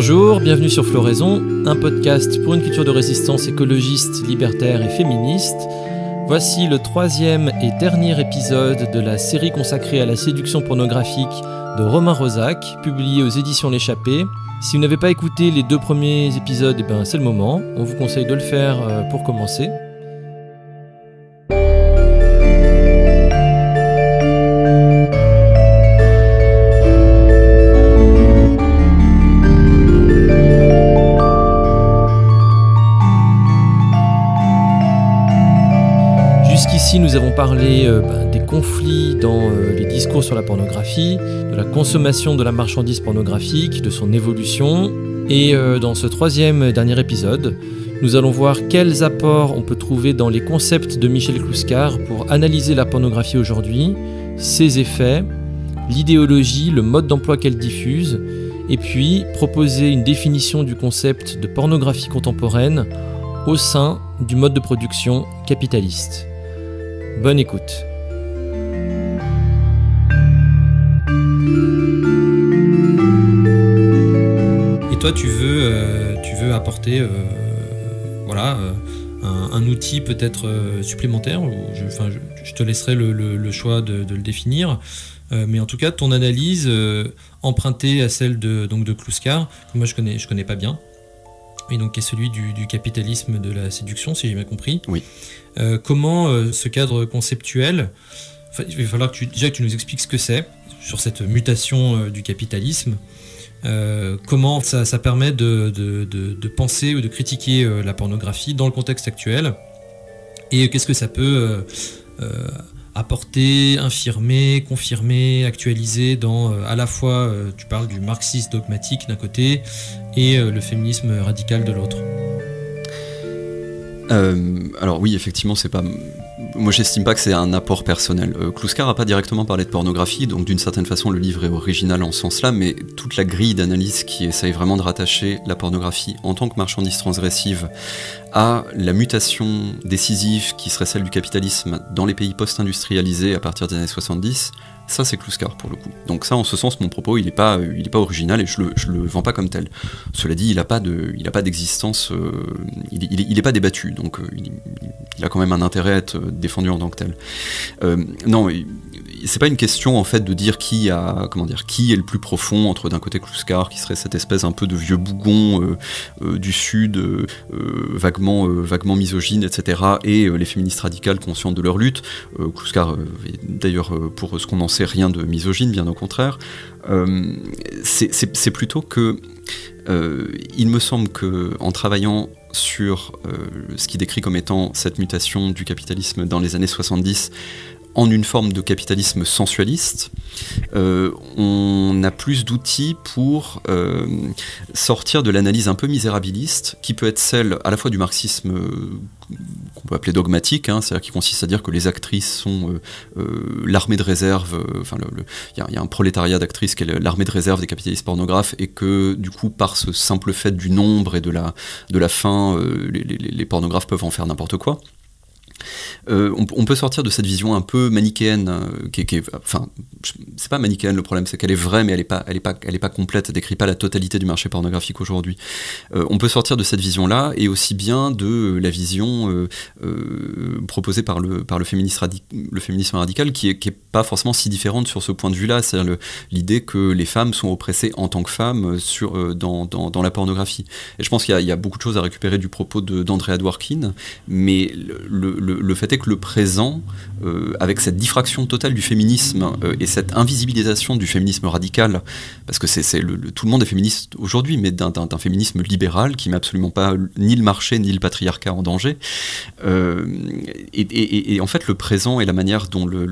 Bonjour, bienvenue sur Floraison, un podcast pour une culture de résistance écologiste, libertaire et féministe. Voici le 3e et dernier épisode de la série consacrée à la séduction pornographique de Romain Rosac, publié aux éditions L'Échappée. Si vous n'avez pas écouté les 2 premiers épisodes, c'est le moment. On vous conseille de le faire pour commencer. Jusqu'ici, nous avons parlé des conflits dans les discours sur la pornographie, de la consommation de la marchandise pornographique, de son évolution. Et dans ce 3e dernier épisode, nous allons voir quels apports on peut trouver dans les concepts de Michel Clouscar pour analyser la pornographie aujourd'hui, ses effets, l'idéologie, le mode d'emploi qu'elle diffuse, et puis proposer une définition du concept de pornographie contemporaine au sein du mode de production capitaliste. Bonne écoute. Et toi, tu veux apporter un outil peut-être supplémentaire, ou je te laisserai le choix de le définir, mais en tout cas, ton analyse empruntée à celle de Clouscar, que moi je connais pas bien, et donc qui est celui du capitalisme de la séduction, si j'ai bien compris. Oui. Comment ce cadre conceptuel, il va falloir que tu nous expliques ce que c'est, sur cette mutation du capitalisme, comment ça permet de penser ou de critiquer la pornographie dans le contexte actuel, et qu'est-ce que ça peut apporter, infirmer, confirmer, actualiser dans à la fois, tu parles du marxisme dogmatique d'un côté et le féminisme radical de l'autre. Alors oui, effectivement, c'est pas... Moi, j'estime pas que c'est un apport personnel. Clouscar n'a pas directement parlé de pornographie, donc d'une certaine façon, le livre est original en ce sens-là, mais toute la grille d'analyse qui essaye vraiment de rattacher la pornographie en tant que marchandise transgressive à la mutation décisive qui serait celle du capitalisme dans les pays post-industrialisés à partir des années 70, ça c'est Clouscar pour le coup. Donc ça, en ce sens, mon propos, il est pas original et je le vends pas comme tel. Cela dit, il a pas d'existence, il est pas débattu, donc il a quand même un intérêt à être défendu en tant que tel. Non, c'est pas une question en fait de dire qui est le plus profond entre d'un côté Clouscar, qui serait cette espèce un peu de vieux bougon du sud, vaguement misogyne, etc., et les féministes radicales conscientes de leur lutte. Clouscar, d'ailleurs, pour ce qu'on en sait, rien de misogyne, bien au contraire. C'est plutôt que il me semble que en travaillant sur ce qu'il décrit comme étant cette mutation du capitalisme dans les années 70 en une forme de capitalisme sensualiste, on a plus d'outils pour sortir de l'analyse un peu misérabiliste, qui peut être celle à la fois du marxisme qu'on peut appeler dogmatique, c'est-à-dire qui consiste à dire que les actrices sont l'armée de réserve, il y a un prolétariat d'actrices qui est l'armée de réserve des capitalistes pornographes, et que du coup, par ce simple fait du nombre et de la faim, les pornographes peuvent en faire n'importe quoi. On peut sortir de cette vision un peu manichéenne, c'est pas manichéenne, le problème c'est qu'elle est vraie, mais elle est pas complète, elle décrit pas la totalité du marché pornographique aujourd'hui. On peut sortir de cette vision-là, et aussi bien de la vision proposée par le féminisme radical, qui est pas forcément si différente sur ce point de vue-là, c'est-à-dire l'idée que les femmes sont oppressées en tant que femmes dans la pornographie. Et je pense qu'il y a beaucoup de choses à récupérer du propos d'Andrea Dworkin, mais le fait est que le présent, avec cette diffraction totale du féminisme et cette invisibilisation du féminisme radical, parce que tout le monde est féministe aujourd'hui, mais d'un féminisme libéral qui met absolument pas ni le marché ni le patriarcat en danger, et en fait le présent et la manière dont le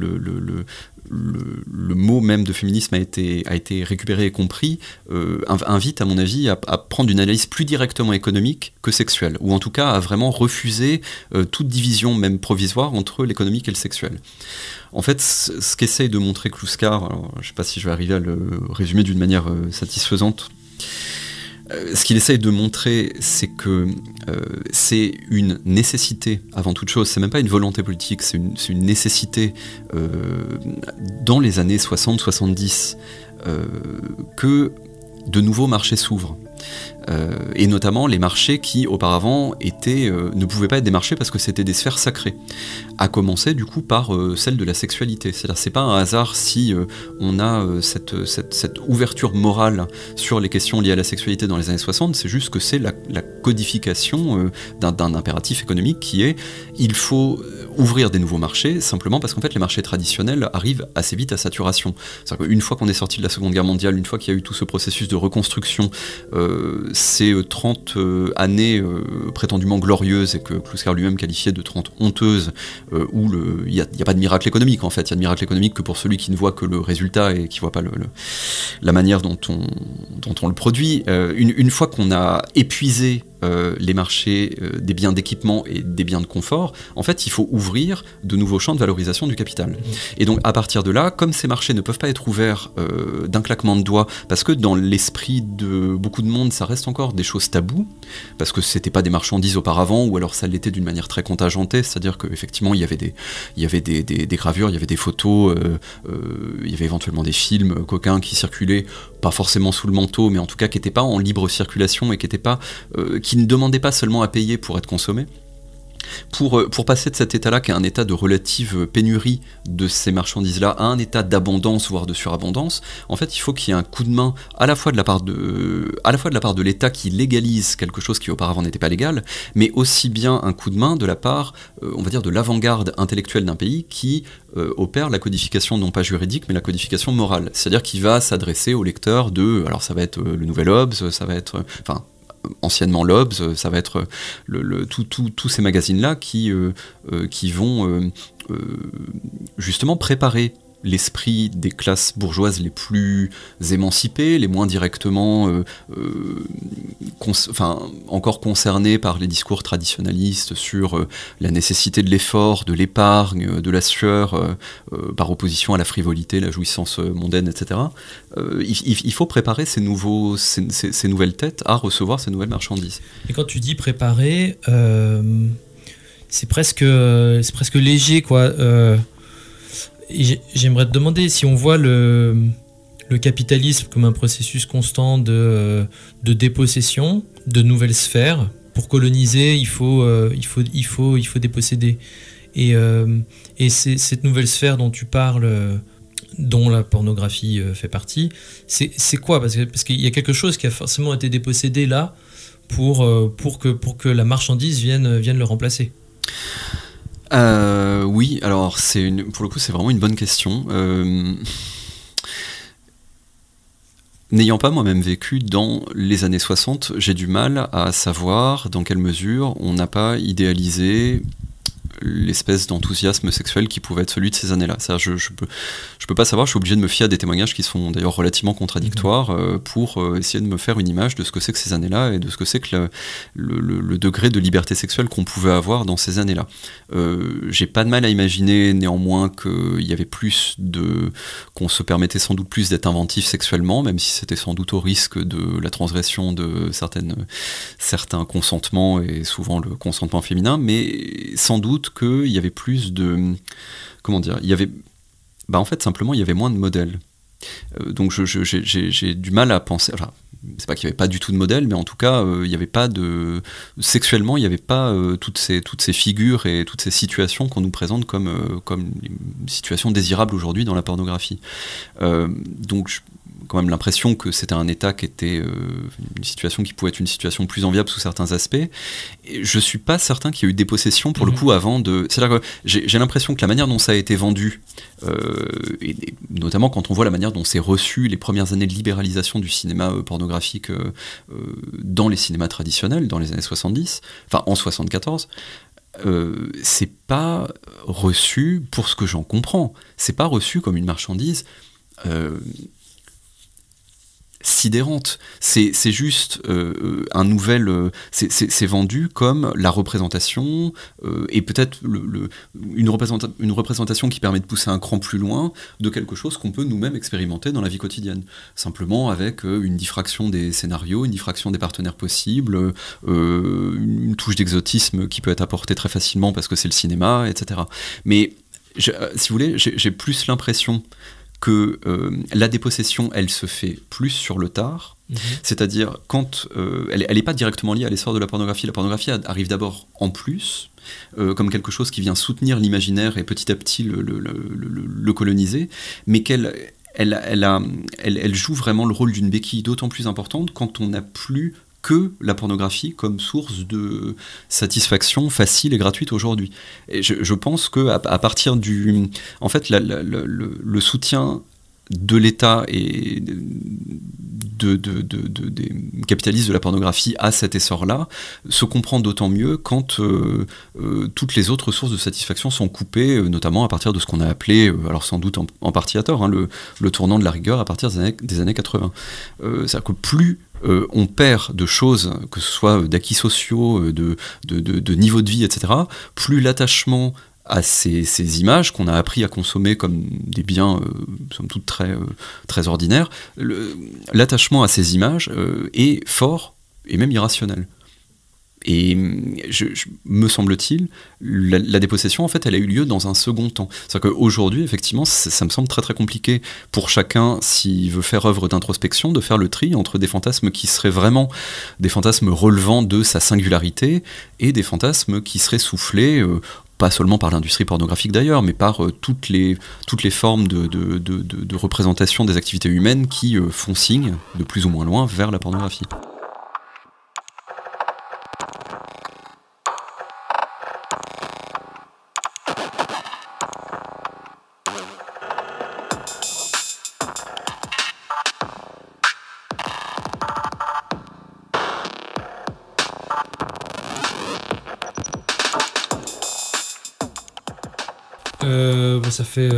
mot même de féminisme a été récupéré et compris, invite à mon avis à prendre une analyse plus directement économique que sexuelle, ou en tout cas à vraiment refuser toute division même provisoire entre l'économique et le sexuel. En fait, ce qu'essaye de montrer Clouscar, alors, je ne sais pas si je vais arriver à le résumer d'une manière satisfaisante, ce qu'il essaye de montrer, c'est que c'est une nécessité, avant toute chose, c'est même pas une volonté politique, c'est une nécessité dans les années 60-70 que de nouveaux marchés s'ouvrent. Et notamment les marchés qui auparavant ne pouvaient pas être des marchés parce que c'était des sphères sacrées, à commencer du coup par celle de la sexualité. C'est-à-dire c'est pas un hasard si on a cette ouverture morale sur les questions liées à la sexualité dans les années 60, c'est juste que c'est la codification d'un impératif économique qui est il faut ouvrir des nouveaux marchés, simplement parce qu'en fait les marchés traditionnels arrivent assez vite à saturation. C'est-à-dire qu'une fois qu'on est sorti de la Seconde Guerre mondiale, une fois qu'il y a eu tout ce processus de reconstruction, ces 30 années prétendument glorieuses et que Kluskar lui-même qualifiait de 30 honteuses, où il n'y a pas de miracle économique en fait, il y a de miracle économique que pour celui qui ne voit que le résultat et qui ne voit pas la manière dont on le produit. Une fois qu'on a épuisé les marchés des biens d'équipement et des biens de confort, en fait il faut ouvrir de nouveaux champs de valorisation du capital. Et donc à partir de là, comme ces marchés ne peuvent pas être ouverts d'un claquement de doigts, parce que dans l'esprit de beaucoup de monde ça reste encore des choses taboues, parce que c'était pas des marchandises auparavant, ou alors ça l'était d'une manière très contingentée, c'est-à-dire qu'effectivement il y avait des gravures, il y avait des photos, il y avait éventuellement des films coquins qui circulaient, pas forcément sous le manteau, mais en tout cas qui n'étaient pas en libre circulation et qui ne demandaient pas seulement à payer pour être consommés. Pour passer de cet état-là, qui est un état de relative pénurie de ces marchandises-là, à un état d'abondance, voire de surabondance, en fait, il faut qu'il y ait un coup de main à la fois de la part de l'État qui légalise quelque chose qui auparavant n'était pas légal, mais aussi bien un coup de main de la part, on va dire, de l'avant-garde intellectuelle d'un pays qui opère la codification non pas juridique, mais la codification morale. C'est-à-dire qu'il va s'adresser au lecteur alors ça va être le Nouvel Obs, ça va être... anciennement l'Obs, ça va être tous ces magazines-là qui vont justement préparer l'esprit des classes bourgeoises les plus émancipées, les moins directement encore concernées par les discours traditionnalistes sur la nécessité de l'effort, de l'épargne, de la sueur, par opposition à la frivolité, la jouissance mondaine, etc. Il faut préparer ces nouvelles têtes à recevoir ces nouvelles marchandises. Et quand tu dis préparer, c'est presque léger, quoi. J'aimerais te demander si on voit le capitalisme comme un processus constant de dépossession de nouvelles sphères. Pour coloniser, il faut déposséder. Et cette nouvelle sphère dont tu parles, dont la pornographie fait partie, c'est quoi ? Parce qu'il y a quelque chose qui a forcément été dépossédé là pour que la marchandise vienne le remplacer. Oui, alors pour le coup c'est vraiment une bonne question. N'ayant pas moi-même vécu dans les années 60, j'ai du mal à savoir dans quelle mesure on n'a pas idéalisé l'espèce d'enthousiasme sexuel qui pouvait être celui de ces années-là. Je peux pas savoir, je suis obligé de me fier à des témoignages qui sont d'ailleurs relativement contradictoires pour essayer de me faire une image de ce que c'est que ces années-là et de ce que c'est que le degré de liberté sexuelle qu'on pouvait avoir dans ces années-là. J'ai pas de mal à imaginer néanmoins qu'il y avait qu'on se permettait sans doute plus d'être inventif sexuellement, même si c'était sans doute au risque de la transgression de certains consentements et souvent le consentement féminin, mais sans doute qu'il y avait plus de... Comment dire ? En fait, simplement, il y avait moins de modèles. Donc j'ai du mal à penser... Enfin, c'est pas qu'il n'y avait pas du tout de modèles, mais en tout cas, il n'y avait pas de... Sexuellement, il n'y avait pas toutes ces figures et toutes ces situations qu'on nous présente comme une situation désirable aujourd'hui dans la pornographie. Donc quand même l'impression que c'était un état qui était une situation qui pouvait être une situation plus enviable sous certains aspects. Et je suis pas certain qu'il y ait eu des possessions pour le coup avant de... C'est-à-dire que j'ai l'impression que la manière dont ça a été vendu, et notamment quand on voit la manière dont c'est reçu les premières années de libéralisation du cinéma pornographique dans les cinémas traditionnels, dans les années 70, enfin en 74, c'est pas reçu, pour ce que j'en comprends, c'est pas reçu comme une marchandise sidérante. C'est juste un nouvel... c'est vendu comme la représentation et peut-être une représentation qui permet de pousser un cran plus loin de quelque chose qu'on peut nous-mêmes expérimenter dans la vie quotidienne. Simplement avec une diffraction des scénarios, une diffraction des partenaires possibles, une touche d'exotisme qui peut être apportée très facilement parce que c'est le cinéma, etc. Mais si vous voulez, j'ai plus l'impression que la dépossession, elle se fait plus sur le tard, c'est-à-dire quand elle n'est pas directement liée à l'essor de la pornographie arrive d'abord en plus, comme quelque chose qui vient soutenir l'imaginaire et petit à petit le coloniser, mais elle joue vraiment le rôle d'une béquille d'autant plus importante quand on n'a plus que la pornographie comme source de satisfaction facile et gratuite aujourd'hui. Et je pense qu'à partir du... En fait, le soutien de l'État et des capitalistes de la pornographie à cet essor-là se comprend d'autant mieux quand toutes les autres sources de satisfaction sont coupées, notamment à partir de ce qu'on a appelé, alors sans doute en partie à tort, hein, le tournant de la rigueur à partir des années 80. C'est-à-dire que plus on perd de choses, que ce soit d'acquis sociaux, de niveau de vie, etc., plus l'attachement à ces images qu'on a appris à consommer comme des biens, somme toute très ordinaires, l'attachement à ces images est fort et même irrationnel. Et me semble-t-il, la dépossession, en fait, elle a eu lieu dans un second temps. C'est-à-dire qu'aujourd'hui, effectivement, ça me semble très très compliqué pour chacun, s'il veut faire œuvre d'introspection, de faire le tri entre des fantasmes qui seraient vraiment des fantasmes relevant de sa singularité et des fantasmes qui seraient soufflés pas seulement par l'industrie pornographique d'ailleurs, mais par toutes les formes de représentation des activités humaines qui font signe, de plus ou moins loin, vers la pornographie.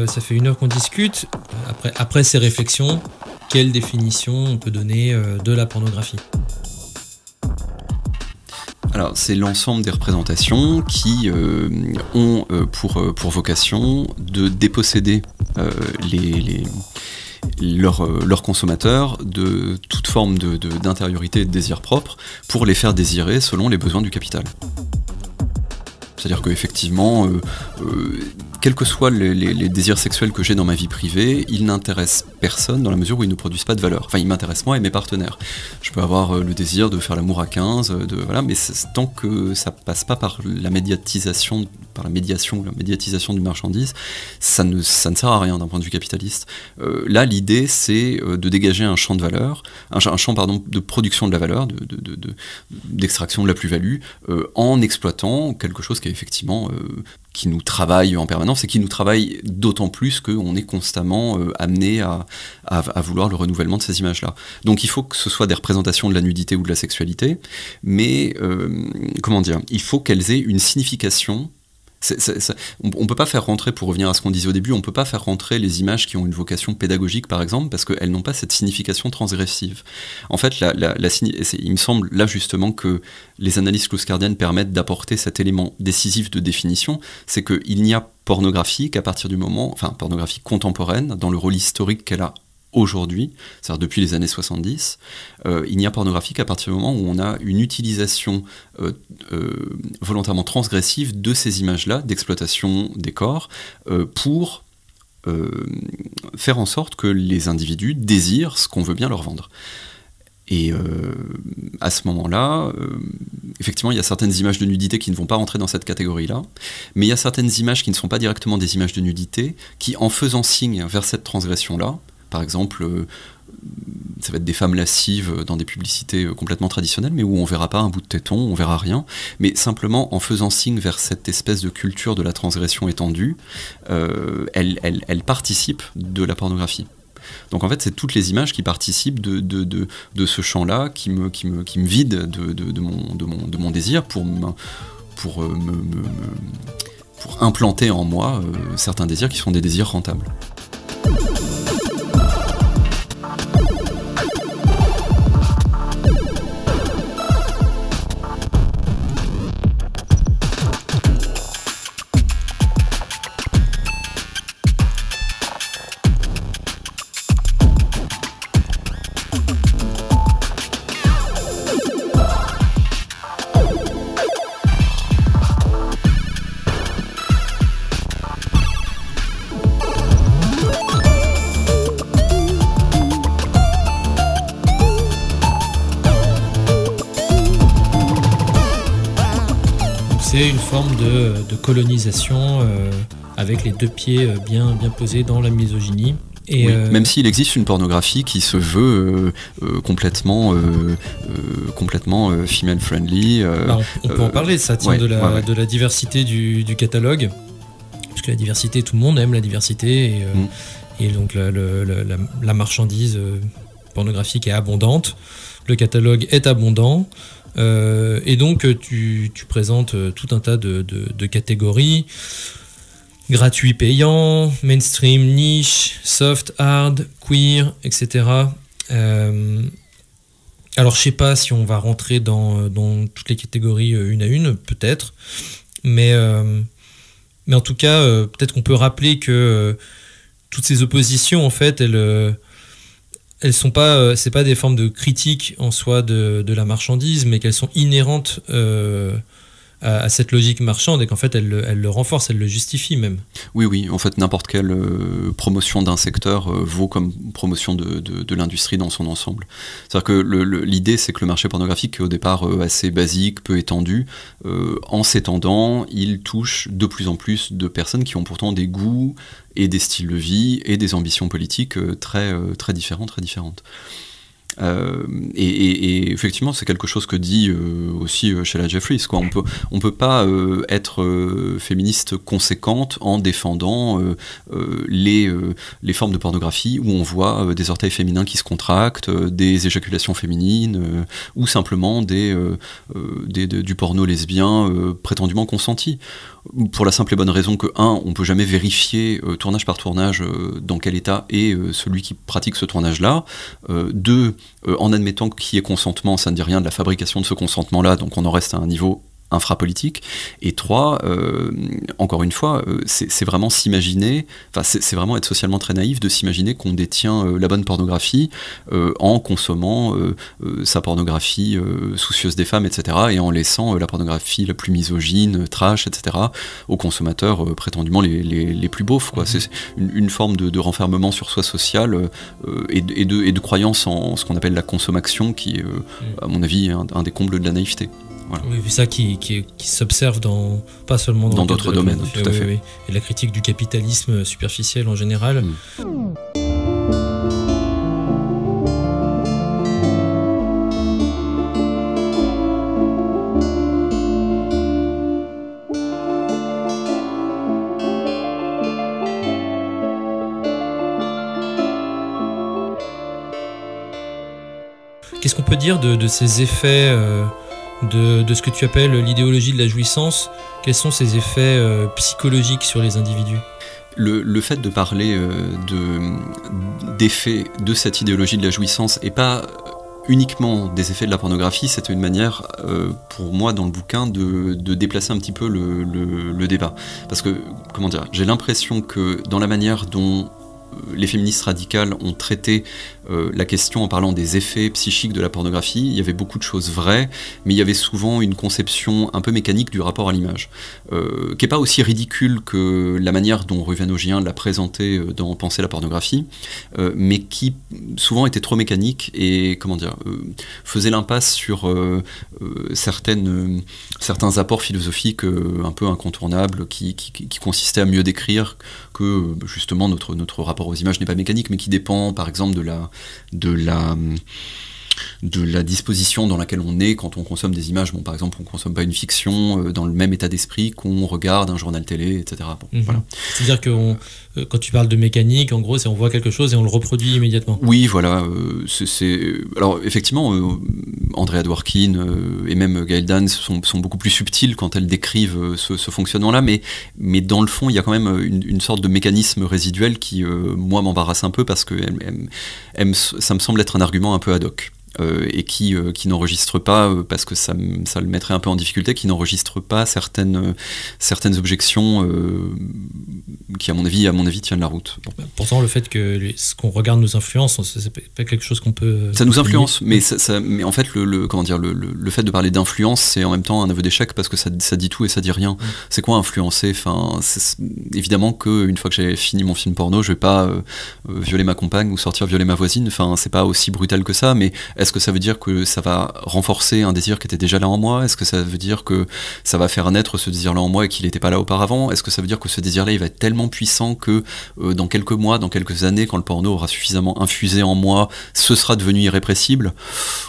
Ça fait 1 heure qu'on discute. Après ces réflexions, quelle définition on peut donner de la pornographie ? Alors, c'est l'ensemble des représentations qui ont pour vocation de déposséder leurs consommateurs de toute forme d'intériorité et de désir propre pour les faire désirer selon les besoins du capital. C'est-à-dire qu'effectivement, quels que soient les désirs sexuels que j'ai dans ma vie privée, ils n'intéressent personne dans la mesure où ils ne produisent pas de valeur. Enfin, ils m'intéressent moi et mes partenaires. Je peux avoir le désir de faire l'amour à 15, voilà, mais tant que ça passe pas par la médiatisation du marchandise, ça ne sert à rien d'un point de vue capitaliste. Là, l'idée, c'est de dégager un champ de valeur, un champ de production de la valeur, d'extraction de la plus-value, en exploitant quelque chose qui est effectivement qui nous travaille en permanence et qui nous travaille d'autant plus qu'on est constamment amené à vouloir le renouvellement de ces images-là. Donc il faut que ce soit des représentations de la nudité ou de la sexualité, mais il faut qu'elles aient une signification. On ne peut pas faire rentrer, pour revenir à ce qu'on disait au début, on ne peut pas faire rentrer les images qui ont une vocation pédagogique, par exemple, parce qu'elles n'ont pas cette signification transgressive. En fait, il me semble là justement que les analyses clouscardiennes permettent d'apporter cet élément décisif de définition, c'est qu'il n'y a pornographie qu'à partir du moment, enfin pornographie contemporaine, dans le rôle historique qu'elle a aujourd'hui, c'est-à-dire depuis les années 70, il n'y a pornographie qu'à partir du moment où on a une utilisation volontairement transgressive de ces images-là, d'exploitation des corps, pour faire en sorte que les individus désirent ce qu'on veut bien leur vendre. Et à ce moment-là, effectivement, il y a certaines images de nudité qui ne vont pas rentrer dans cette catégorie-là, mais il y a certaines images qui ne sont pas directement des images de nudité, qui, en faisant signe vers cette transgression-là, par exemple, ça va être des femmes lascives dans des publicités complètement traditionnelles, mais où on verra pas un bout de téton, on verra rien, mais simplement en faisant signe vers cette espèce de culture de la transgression étendue, elle participe de la pornographie. Donc en fait, c'est toutes les images qui participent de ce champ-là, qui me vide de mon désir pour implanter en moi certains désirs qui sont des désirs rentables. c'était une forme de colonisation avec les deux pieds bien posés dans la misogynie. Et oui, même s'il existe une pornographie qui se veut complètement female friendly. On peut en parler, ça tient de la diversité du catalogue, parce que la diversité, tout le monde aime la diversité, et donc la marchandise pornographique est abondante, le catalogue est abondant, et donc tu présentes tout un tas de catégories. Gratuit, payant, mainstream, niche, soft, hard, queer, etc. Alors je sais pas si on va rentrer dans toutes les catégories une à une, peut-être, mais en tout cas, peut-être qu'on peut rappeler que toutes ces oppositions, en fait, elles sont pas, c'est pas des formes de critique en soi de la marchandise, mais qu'elles sont inhérentes à cette logique marchande, et qu'en fait elle le renforce, elle le justifie même. Oui, en fait n'importe quelle promotion d'un secteur vaut comme promotion de l'industrie dans son ensemble. C'est-à-dire que l'idée c'est que le marché pornographique, qui est au départ assez basique, peu étendu, en s'étendant, il touche de plus en plus de personnes qui ont pourtant des goûts et des styles de vie et des ambitions politiques très différentes. Et effectivement, c'est quelque chose que dit aussi Sheila Jeffries, quoi. On peut pas être féministe conséquente en défendant les formes de pornographie où on voit des orteils féminins qui se contractent, des éjaculations féminines, ou simplement du porno lesbien prétendument consenti. Pour la simple et bonne raison que, on peut jamais vérifier tournage par tournage dans quel état est celui qui pratique ce tournage-là. 2, en admettant qu'il y ait consentement, ça ne dit rien de la fabrication de ce consentement-là, donc on en reste à un niveau infrapolitique. Et 3, encore une fois, c'est vraiment s'imaginer, c'est vraiment être socialement très naïf de s'imaginer qu'on détient la bonne pornographie en consommant sa pornographie soucieuse des femmes, etc., et en laissant la pornographie la plus misogyne, trash, etc., aux consommateurs prétendument les plus beaufs, quoi. C'est une forme de renfermement sur soi social et de croyance en ce qu'on appelle la consommation, qui est, à mon avis, un des combles de la naïveté. Voilà. Oui, c'est ça qui s'observe pas seulement dans d'autres domaines, tout à fait. Oui. Et la critique du capitalisme superficiel en général. Qu'est-ce qu'on peut dire de ces effets de ce que tu appelles l'idéologie de la jouissance? Quels sont ces effets psychologiques sur les individus? Le fait de parler d'effets de cette idéologie de la jouissance et pas uniquement des effets de la pornographie, c'était une manière pour moi dans le bouquin de déplacer un petit peu le débat. Parce que, comment dire, j'ai l'impression que dans la manière dont les féministes radicales ont traité la question en parlant des effets psychiques de la pornographie, il y avait beaucoup de choses vraies, mais il y avait souvent une conception un peu mécanique du rapport à l'image, qui n'est pas aussi ridicule que la manière dont Ruvén-Augien l'a présenté dans Penser la pornographie, mais qui souvent était trop mécanique et, comment dire, faisait l'impasse sur certains apports philosophiques un peu incontournables qui consistaient à mieux décrire que justement notre rapport aux images n'est pas mécanique, mais qui dépend par exemple de la disposition dans laquelle on est quand on consomme des images. Bon, par exemple, on ne consomme pas une fiction dans le même état d'esprit qu'on regarde un journal télé, etc. Bon, voilà. C'est-à-dire que quand tu parles de mécanique, en gros, c'est on voit quelque chose et on le reproduit immédiatement. Oui, voilà. Alors, effectivement, Andrea Dworkin et même Gail Dan sont beaucoup plus subtils quand elles décrivent ce fonctionnement-là, mais dans le fond, il y a quand même une sorte de mécanisme résiduel qui, moi, m'embarrasse un peu parce que ça me semble être un argument un peu ad hoc. Et qui n'enregistre pas, parce que ça le mettrait un peu en difficulté, qui n'enregistre pas certaines objections qui, à mon avis, tiennent la route. Bon. Pourtant, le fait que ce qu'on regarde nous influence, c'est pas quelque chose qu'on peut... Ça nous influence, mais en fait, le fait de parler d'influence, c'est en même temps un aveu d'échec, parce que ça dit tout et ça dit rien. C'est quoi influencer? Évidemment qu'une fois que j'ai fini mon film porno, je vais pas violer ma compagne ou sortir violer ma voisine. C'est pas aussi brutal que ça, mais est-ce est-ce que ça veut dire que ça va renforcer un désir qui était déjà là en moi? Est-ce que ça veut dire que ça va faire naître ce désir-là en moi et qu'il n'était pas là auparavant? Est-ce que ça veut dire que ce désir-là, il va être tellement puissant que dans quelques mois, dans quelques années, quand le porno aura suffisamment infusé en moi, ce sera devenu irrépressible?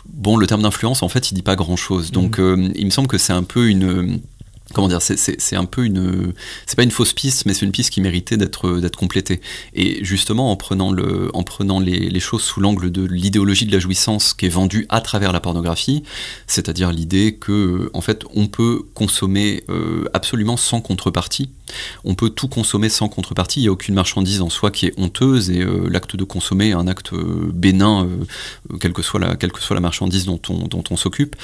Bon, le terme d'influence, en fait, il dit pas grand-chose. Donc, il me semble que c'est un peu une... Comment dire, c'est un peu une... C'est pas une fausse piste, mais c'est une piste qui méritait d'être complétée. Et justement, en prenant les choses sous l'angle de l'idéologie de la jouissance qui est vendue à travers la pornographie, c'est-à-dire l'idée que, en fait, on peut consommer absolument sans contrepartie. On peut tout consommer sans contrepartie. Il n'y a aucune marchandise en soi qui est honteuse, et l'acte de consommer est un acte bénin, quelle que soit la marchandise dont on s'occupe.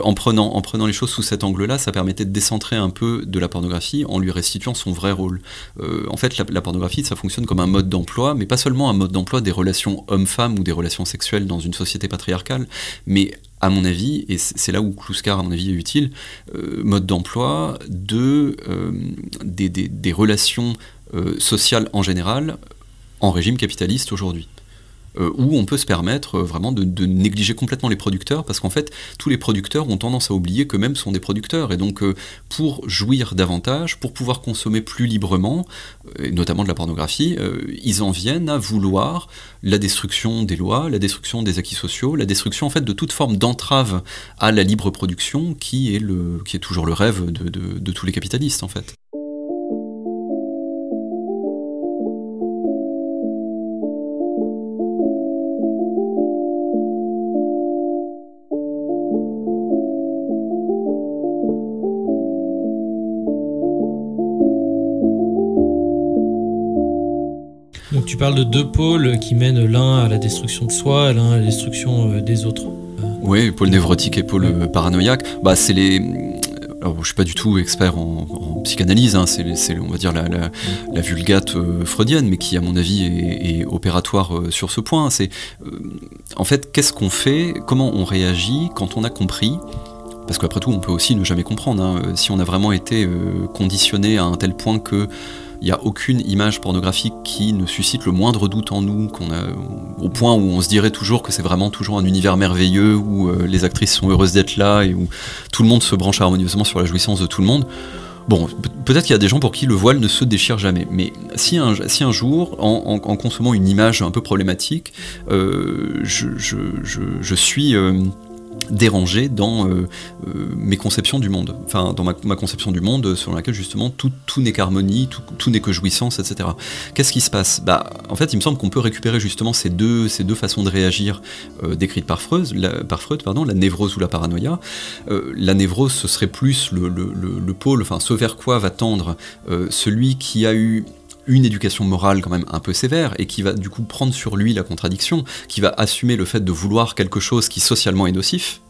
En prenant les choses sous cet angle-là, ça permettait de décentrer un peu de la pornographie en lui restituant son vrai rôle. En fait, la pornographie, ça fonctionne comme un mode d'emploi, mais pas seulement un mode d'emploi des relations hommes-femmes ou des relations sexuelles dans une société patriarcale, mais à mon avis, et c'est là où Kluskar, à mon avis, est utile, mode d'emploi des relations sociales en général en régime capitaliste aujourd'hui. Où on peut se permettre vraiment de négliger complètement les producteurs, parce qu'en fait, tous les producteurs ont tendance à oublier qu'eux-mêmes sont des producteurs, et donc pour jouir davantage, pour pouvoir consommer plus librement, et notamment de la pornographie, ils en viennent à vouloir la destruction des lois, la destruction des acquis sociaux, la destruction en fait de toute forme d'entrave à la libre production, qui est toujours le rêve de tous les capitalistes en fait. Donc tu parles de deux pôles qui mènent l'un à la destruction de soi et l'un à la destruction des autres. Oui, pôle névrotique et pôle paranoïaque. Bah, c'est les... Alors, je suis pas du tout expert en psychanalyse, hein, c'est on va dire la vulgate freudienne, mais qui à mon avis est opératoire sur ce point. C'est en fait, qu'est-ce qu'on fait, comment on réagit quand on a compris. Parce qu'après tout, on peut aussi ne jamais comprendre. Hein. Si on a vraiment été conditionné à un tel point que il n'y a aucune image pornographique qui ne suscite le moindre doute en nous, au point où on se dirait toujours que c'est vraiment toujours un univers merveilleux, où les actrices sont heureuses d'être là, et où tout le monde se branche harmonieusement sur la jouissance de tout le monde. Bon, peut-être qu'il y a des gens pour qui le voile ne se déchire jamais, mais si un jour, en consommant une image un peu problématique, je suis... dérangé dans mes conceptions du monde, enfin dans ma conception du monde selon laquelle justement tout n'est qu'harmonie, tout n'est que jouissance, etc. Qu'est-ce qui se passe? Bah, en fait, il me semble qu'on peut récupérer justement ces deux façons de réagir décrites par Freud, la névrose ou la paranoïa. La névrose, ce serait plus le pôle, enfin ce vers quoi va tendre celui qui a eu une éducation morale quand même un peu sévère et qui va du coup prendre sur lui la contradiction, qui va assumer le fait de vouloir quelque chose qui socialement est nocif.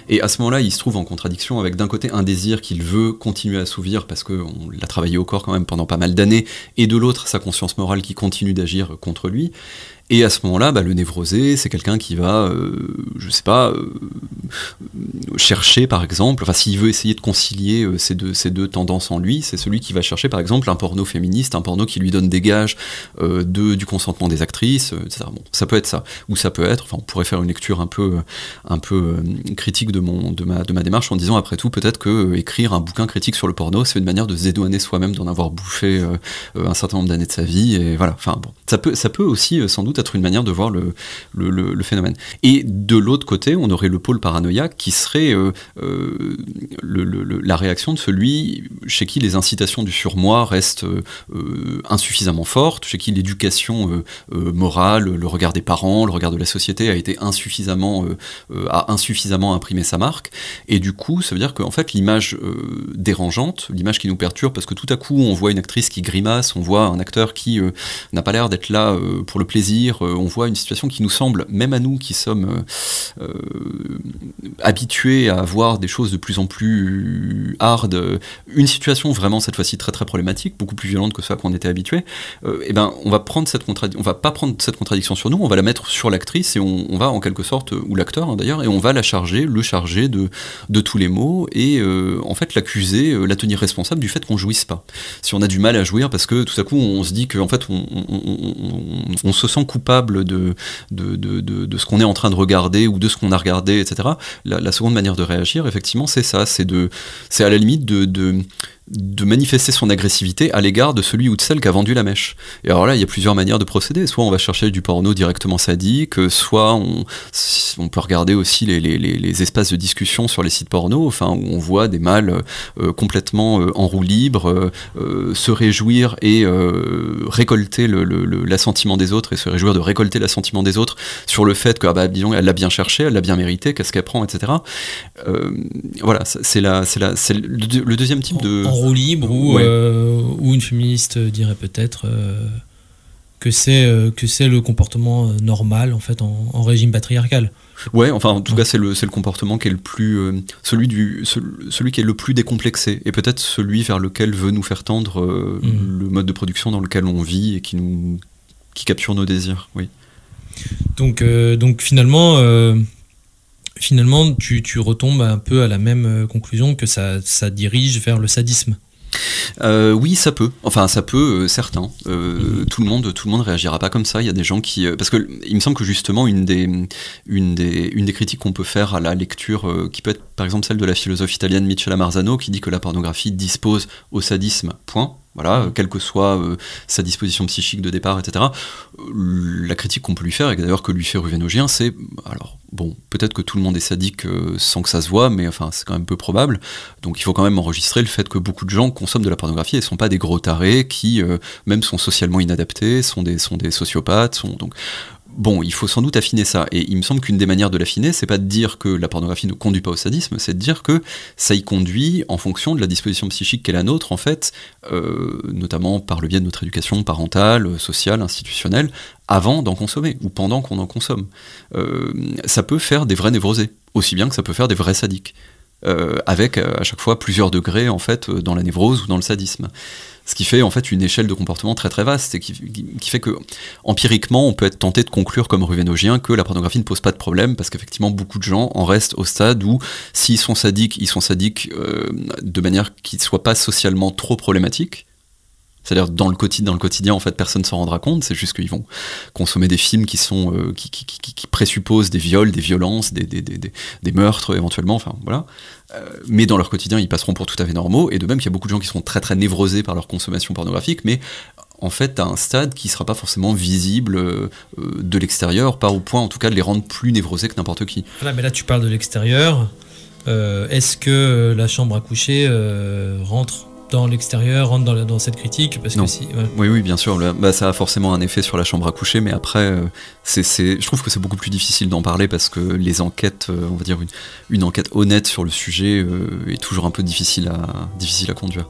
Et à ce moment-là, il se trouve en contradiction avec d'un côté un désir qu'il veut continuer à assouvir parce qu'on l'a travaillé au corps quand même pendant pas mal d'années, et de l'autre sa conscience morale qui continue d'agir contre lui. Et à ce moment-là, bah, le névrosé, c'est quelqu'un qui va, chercher par exemple, enfin s'il veut essayer de concilier ces deux tendances en lui, c'est celui qui va chercher par exemple un porno féministe, un porno qui lui donne des gages du consentement des actrices, etc. Bon, ça peut être ça, ou ça peut être, enfin on pourrait faire une lecture un peu critique de ma démarche en disant après tout peut-être que écrire un bouquin critique sur le porno, c'est une manière de se dédouaner soi-même d'en avoir bouffé un certain nombre d'années de sa vie, et voilà. Enfin bon, ça peut aussi sans doute être une manière de voir le phénomène. Et de l'autre côté, on aurait le pôle paranoïaque qui serait la réaction de celui chez qui les incitations du surmoi restent insuffisamment fortes, chez qui l'éducation morale, le regard des parents, le regard de la société a insuffisamment imprimé sa marque. Et du coup, ça veut dire qu'en fait, l'image dérangeante, l'image qui nous perturbe, parce que tout à coup, on voit une actrice qui grimace, on voit un acteur qui n'a pas l'air d'être là pour le plaisir, on voit une situation qui nous semble, même à nous qui sommes habitué à voir des choses de plus en plus hard, une situation vraiment cette fois-ci très très problématique, beaucoup plus violente que ça qu'on était habitué, et ben on va pas prendre cette contradiction sur nous, on va la mettre sur l'actrice et on va en quelque sorte, ou l'acteur d'ailleurs, et on va le charger de tous les maux et en fait l'accuser, la tenir responsable du fait qu'on jouisse pas. Si on a du mal à jouir parce que tout à coup on se dit qu'en fait on se sent coupable de ce qu'on est en train de regarder ou de ce qu'on a regardé, etc. La seconde manière de réagir, effectivement, c'est ça, c'est à la limite de manifester son agressivité à l'égard de celui ou de celle qui a vendu la mèche. Et alors là, il y a plusieurs manières de procéder. Soit on va chercher du porno directement sadique, soit on peut regarder aussi les espaces de discussion sur les sites porno, enfin, où on voit des mâles complètement en roue libre, se réjouir et récolter l'assentiment des autres, et se réjouir de récolter l'assentiment des autres sur le fait que, disons, elle l'a bien cherché, elle l'a bien mérité, qu'est-ce qu'elle prend, etc. Voilà, c'est le deuxième type de... En roue libre, ou une féministe dirait peut-être que c'est le comportement normal en fait en régime patriarcal. Ouais, enfin en tout cas c'est le comportement qui est le plus celui qui est le plus décomplexé, et peut-être celui vers lequel veut nous faire tendre le mode de production dans lequel on vit et qui capture nos désirs. Oui. Donc finalement tu retombes un peu à la même conclusion, que ça dirige vers le sadisme. Oui, ça peut. Enfin, ça peut, certains. Tout le monde réagira pas comme ça. Il y a des gens qui... parce que il me semble que justement, une des critiques qu'on peut faire à la lecture, qui peut être par exemple celle de la philosophe italienne Michela Marzano, qui dit que la pornographie dispose au sadisme, point. Voilà, quelle que soit sa disposition psychique de départ, etc. La critique qu'on peut lui faire, et d'ailleurs que lui fait Ruvennogien, c'est... Alors, bon, peut-être que tout le monde est sadique sans que ça se voit, mais enfin, c'est quand même peu probable. Donc il faut quand même enregistrer le fait que beaucoup de gens consomment de la pornographie et ne sont pas des gros tarés qui, même sont socialement inadaptés, sont des sociopathes, donc... Bon, il faut sans doute affiner ça, et il me semble qu'une des manières de l'affiner, c'est pas de dire que la pornographie ne conduit pas au sadisme, c'est de dire que ça y conduit en fonction de la disposition psychique qu'est la nôtre, en fait, notamment par le biais de notre éducation parentale, sociale, institutionnelle, avant d'en consommer, ou pendant qu'on en consomme. Ça peut faire des vrais névrosés, aussi bien que ça peut faire des vrais sadiques, avec à chaque fois plusieurs degrés, en fait, dans la névrose ou dans le sadisme. Ce qui fait en fait une échelle de comportement très très vaste, et qui fait que empiriquement on peut être tenté de conclure comme Ruvennogien que la pornographie ne pose pas de problème, parce qu'effectivement beaucoup de gens en restent au stade où s'ils sont sadiques, ils sont sadiques de manière qui ne soit pas socialement trop problématique. C'est-à-dire dans le quotidien, en fait, personne ne s'en rendra compte. C'est juste qu'ils vont consommer des films qui sont qui présupposent des viols, des violences, des meurtres éventuellement. Enfin voilà. Mais dans leur quotidien, ils passeront pour tout à fait normaux. Et de même qu'il y a beaucoup de gens qui sont très très névrosés par leur consommation pornographique, mais en fait à un stade qui ne sera pas forcément visible de l'extérieur, pas au point en tout cas de les rendre plus névrosés que n'importe qui. Voilà, mais là tu parles de l'extérieur. Est-ce que la chambre à coucher rentre dans l'extérieur, rentre dans cette critique? Parce que oui, bien sûr, ça a forcément un effet sur la chambre à coucher, mais après, je trouve que c'est beaucoup plus difficile d'en parler, parce que les enquêtes, on va dire une enquête honnête sur le sujet est toujours un peu difficile à conduire.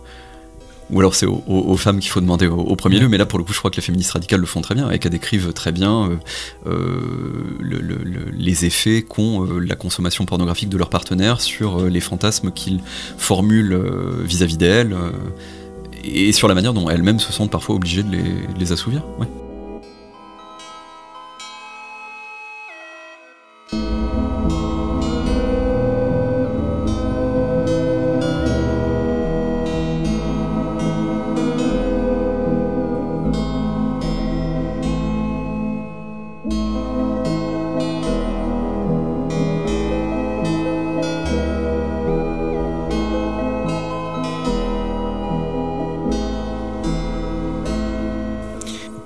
Ou alors c'est aux femmes qu'il faut demander au premier lieu, mais là pour le coup je crois que les féministes radicales le font très bien, et qu'elles décrivent très bien les effets qu'ont la consommation pornographique de leurs partenaires sur les fantasmes qu'ils formulent vis-à-vis d'elles, et sur la manière dont elles-mêmes se sentent parfois obligées de les assouvir. Ouais.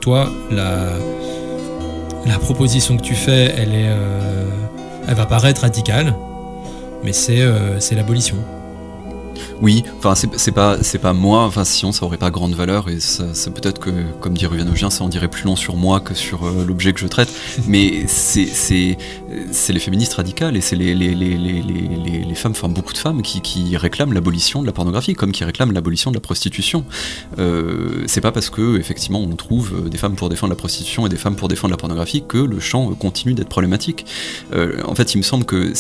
Toi, la proposition que tu fais, elle va paraître radicale, mais c'est l'abolition. Oui, enfin c'est pas moi, enfin sinon ça aurait pas grande valeur et ça peut-être que, comme dit Ruyanogien, ça en dirait plus long sur moi que sur l'objet que je traite, mais c'est les féministes radicales et c'est les femmes, enfin beaucoup de femmes qui réclament l'abolition de la pornographie, comme qui réclament l'abolition de la prostitution. C'est pas parce que effectivement on trouve des femmes pour défendre la prostitution et des femmes pour défendre la pornographie que le champ continue d'être problématique. En fait, il me semble que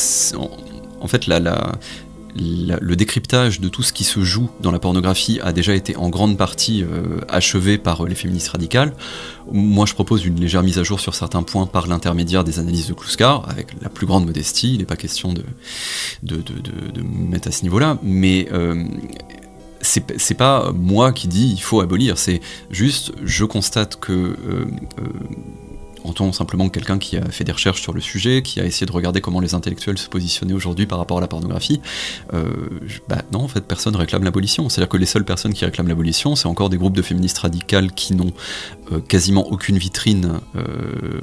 en fait le décryptage de tout ce qui se joue dans la pornographie a déjà été en grande partie achevé par les féministes radicales. Moi, je propose une légère mise à jour sur certains points par l'intermédiaire des analyses de Kluskar, avec la plus grande modestie. Il n'est pas question de mettre à ce niveau-là, mais c'est pas moi qui dis il faut abolir, c'est juste je constate que en tant simplement que quelqu'un qui a fait des recherches sur le sujet, qui a essayé de regarder comment les intellectuels se positionnaient aujourd'hui par rapport à la pornographie, non, en fait, personne réclame l'abolition. C'est-à-dire que les seules personnes qui réclament l'abolition, c'est encore des groupes de féministes radicales qui n'ont quasiment aucune vitrine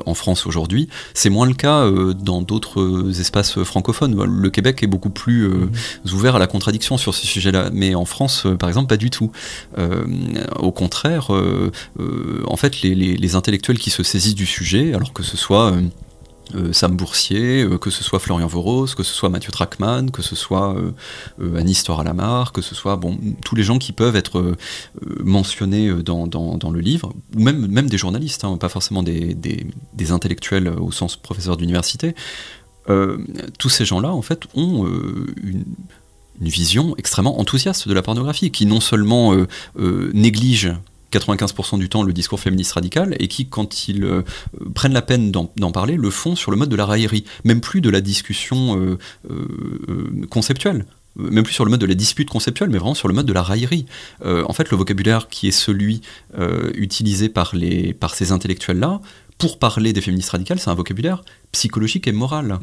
en France aujourd'hui. C'est moins le cas dans d'autres espaces francophones. Le Québec est beaucoup plus ouvert à la contradiction sur ce sujet-là, mais en France, par exemple, pas du tout. Au contraire, en fait, les intellectuels qui se saisissent du sujet, alors que ce soit Sam Boursier, que ce soit Florian Voros, que ce soit Mathieu Trachman, que ce soit Anis Toralamar, que ce soit tous les gens qui peuvent être mentionnés dans le livre, ou même des journalistes, hein, pas forcément des intellectuels au sens professeur d'université. Tous ces gens-là, en fait, ont une vision extrêmement enthousiaste de la pornographie, qui non seulement néglige 95% du temps le discours féministe radical, et qui, quand ils prennent la peine d'en parler, le font sur le mode de la raillerie, même plus de la discussion conceptuelle, même plus sur le mode de la dispute conceptuelle, mais vraiment sur le mode de la raillerie. En fait, le vocabulaire qui est celui utilisé par ces intellectuels-là, pour parler des féministes radicales, c'est un vocabulaire psychologique et moral.